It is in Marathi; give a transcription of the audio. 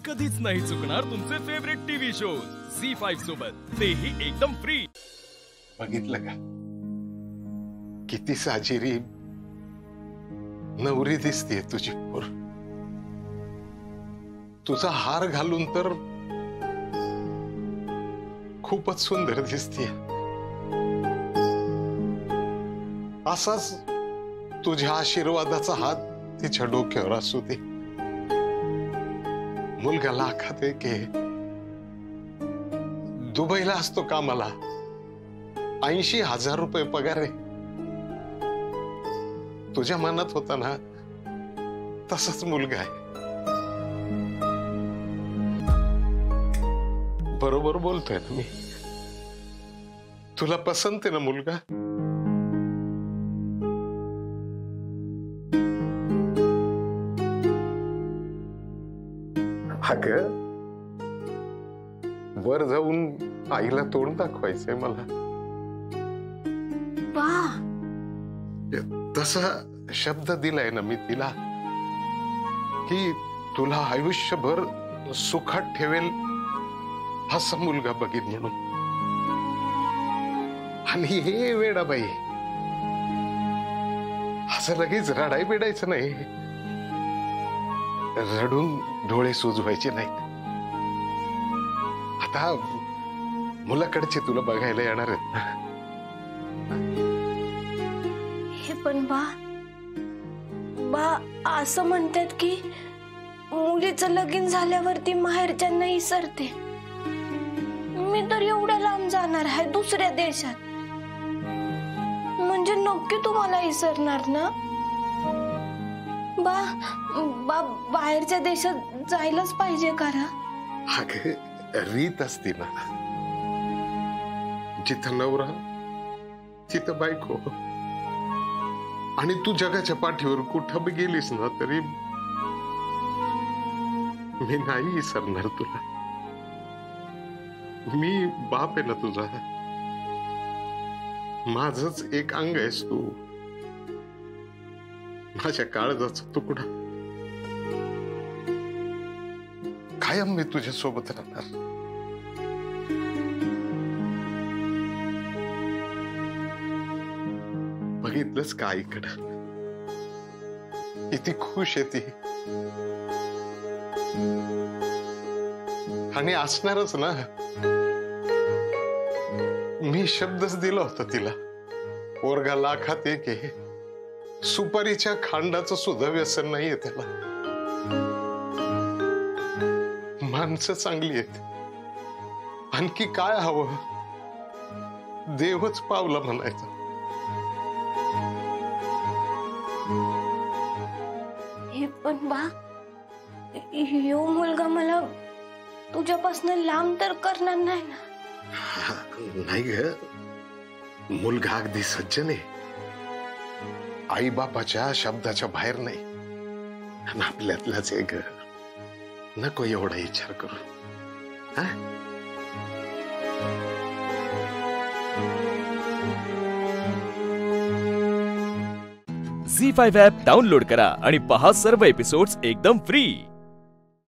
कधीच नाही चुकणार तुमचे फेवरेट टीव्ही शोज झी5 सोबत, तेही एकदम फ्री। बघितलं का किती साजेरी नवरी दिसते तुझी पोर। तुझा हार घालून तर खूपच सुंदर दिसते। असाच तुझ्या आशीर्वादाचा हात तिच्या डोक्यावर असू दे। मुलगा लाखात एक आहे, दुबईला असतो कामाला, 80,000 रुपये पगार आहे। तुझ्या मनात होता ना तसाच मुलगा आहे। बरोबर बोलतोय ना मी? तुला पसंत आहे ना मुलगा? अगं वर जाऊन आईला तोंड दाखवायचंय मला। तसा शब्द दिलाय ना मी तिला की तुला आयुष्यभर सुखात ठेवेल असा मुलगा बघीन म्हणून। आणि हे वेडाबाई असं लगेच रडाई बिडायचं नाही, रडून डोळे सुजवायचे नाहीत। आता मुलाकडचे तुला बघायला येणार आहेत ना? हे पण बा असं म्हणतात की मुलीचं लगीन झाल्यावरती माहेरच्यांना इसरते। मी तर एवढ्या लांब जाणार आहे दुसऱ्या देशात, म्हणजे नक्की तुम्हाला इसरणार ना? बा बाहेरच्या देशात जायलाच पाहिजे का? रीत असती ना, जिथं नवरा तिथं बायको। आणि तू जगाच्या पाठीवर कुठं बी गेलीस ना तरी मी नाही विसरणार तुला। मी बाप आहे ना तुझा, माझच एक अंग आहेस तू, माझ्या काळजाचा तुकडा। कायम मी तुझ्या सोबत राहणार। बघितलंच का आईकडं किती खुश आहे ती, आणि असणारच ना। मी शब्दच दिला होता तिला, पोरगा लाखात एक आहे, सुपारीच्या खांडाचं सुद्धा व्यसन नाहीये त्याला, माणसं चांगली आहेत, आणखी काय हवं? देवच पावला म्हणायचं। हे पण ह्यो मुलगा मला तुझ्यापासून लांब तर करणार नाही ना? नाही ग, मुलगा अगदी सज्जन आहे, आई बापाच्या शब्दाच्या बाहेर नाही, आणि आपल्यातलाच एक। नको एवढा विचार करू। झी5 ॲप डाउनलोड करा आणि पहा सर्व एपिसोड्स एकदम फ्री।